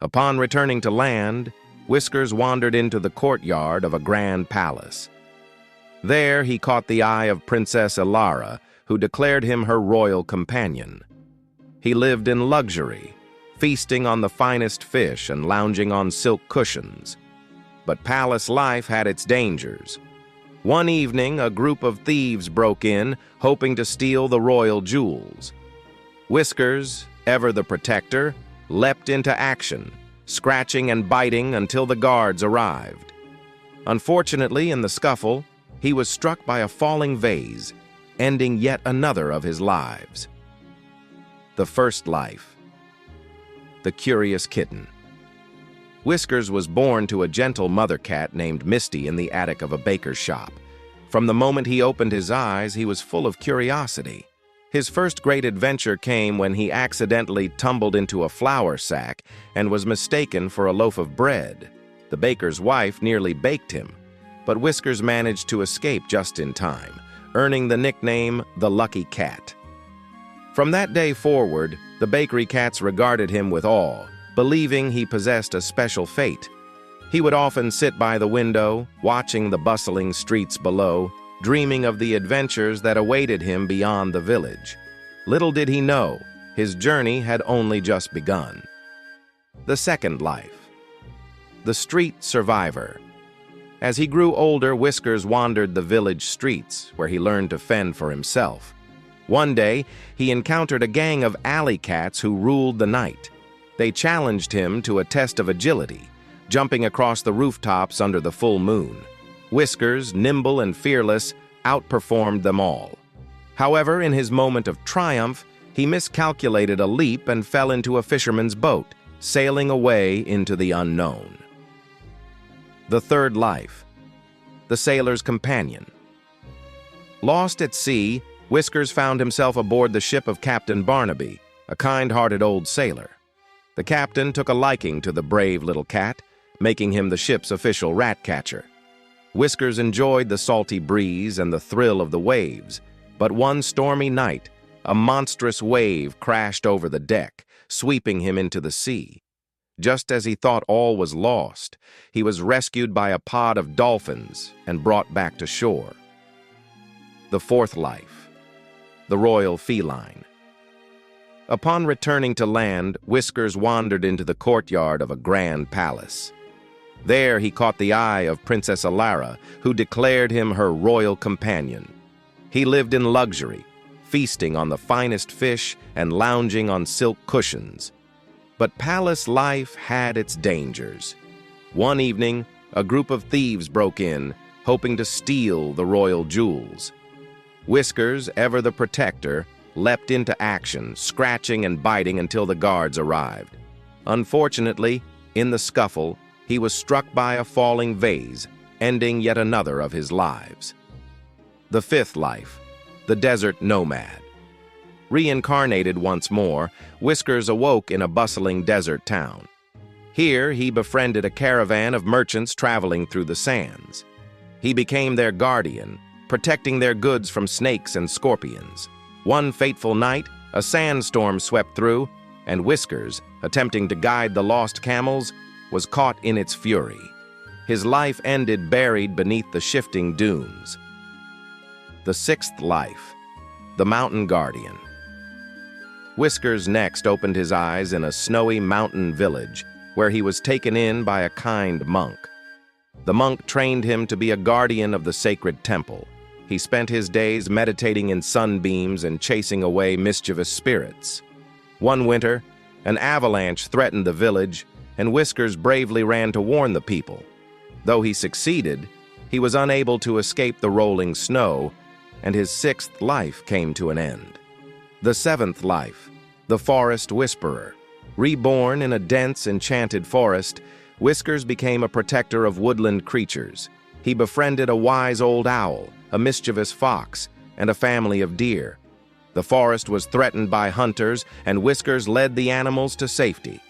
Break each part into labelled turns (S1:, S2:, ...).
S1: Upon returning to land, Whiskers wandered into the courtyard of a grand palace. There he caught the eye of Princess Ilara, who declared him her royal companion. He lived in luxury, feasting on the finest fish and lounging on silk cushions. But palace life had its dangers. One evening, a group of thieves broke in, hoping to steal the royal jewels. Whiskers, ever the protector, leapt into action, scratching and biting until the guards arrived. Unfortunately, in the scuffle, he was struck by a falling vase, ending yet another of his lives. The first life. The curious kitten. Whiskers was born to a gentle mother cat named Misty in the attic of a baker's shop. From the moment he opened his eyes, he was full of curiosity. His first great adventure came when he accidentally tumbled into a flour sack and was mistaken for a loaf of bread. The baker's wife nearly baked him, but Whiskers managed to escape just in time, earning the nickname the Lucky Cat. From that day forward, the bakery cats regarded him with awe, believing he possessed a special fate. He would often sit by the window, watching the bustling streets below, dreaming of the adventures that awaited him beyond the village. Little did he know, his journey had only just begun. The second life. The street survivor. As he grew older, Whiskers wandered the village streets, where he learned to fend for himself. One day, he encountered a gang of alley cats who ruled the night. They challenged him to a test of agility, jumping across the rooftops under the full moon. Whiskers, nimble and fearless, outperformed them all. However, in his moment of triumph, he miscalculated a leap and fell into a fisherman's boat, sailing away into the unknown. The third life. The sailor's companion. Lost at sea, Whiskers found himself aboard the ship of Captain Barnaby, a kind-hearted old sailor. The captain took a liking to the brave little cat, making him the ship's official rat catcher. Whiskers enjoyed the salty breeze and the thrill of the waves, but one stormy night, a monstrous wave crashed over the deck, sweeping him into the sea. Just as he thought all was lost, he was rescued by a pod of dolphins and brought back to shore. The fourth life. The royal feline. Upon returning to land, Whiskers wandered into the courtyard of a grand palace. There he caught the eye of Princess Ilara, who declared him her royal companion. He lived in luxury, feasting on the finest fish and lounging on silk cushions. But palace life had its dangers. One evening, a group of thieves broke in, hoping to steal the royal jewels. Whiskers, ever the protector, leapt into action, scratching and biting until the guards arrived. Unfortunately, in the scuffle, he was struck by a falling vase, ending yet another of his lives. The fifth life. The desert nomad. Reincarnated once more, Whiskers awoke in a bustling desert town. Here, he befriended a caravan of merchants traveling through the sands. He became their guardian, protecting their goods from snakes and scorpions. One fateful night, a sandstorm swept through, and Whiskers, attempting to guide the lost camels, was caught in its fury. His life ended buried beneath the shifting dunes. The sixth life. The mountain guardian. Whiskers next opened his eyes in a snowy mountain village, where he was taken in by a kind monk. The monk trained him to be a guardian of the sacred temple. He spent his days meditating in sunbeams and chasing away mischievous spirits. One winter, an avalanche threatened the village, and Whiskers bravely ran to warn the people. Though he succeeded, he was unable to escape the rolling snow, and his sixth life came to an end. The seventh life. The forest whisperer. Reborn in a dense, enchanted forest, Whiskers became a protector of woodland creatures. He befriended a wise old owl, a mischievous fox, and a family of deer. The forest was threatened by hunters, and Whiskers led the animals to safety.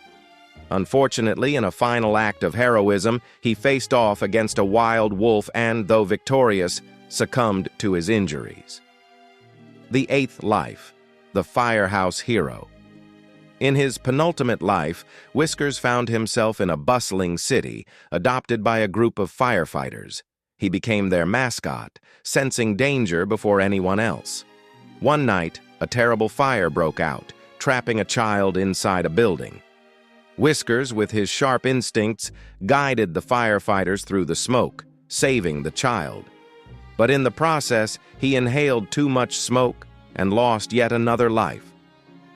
S1: Unfortunately, in a final act of heroism, he faced off against a wild wolf and, though victorious, succumbed to his injuries. The eighth life. The firehouse hero. In his penultimate life, Whiskers found himself in a bustling city, adopted by a group of firefighters. He became their mascot, sensing danger before anyone else. One night, a terrible fire broke out, trapping a child inside a building. Whiskers, with his sharp instincts, guided the firefighters through the smoke, saving the child. But in the process, he inhaled too much smoke and lost yet another life.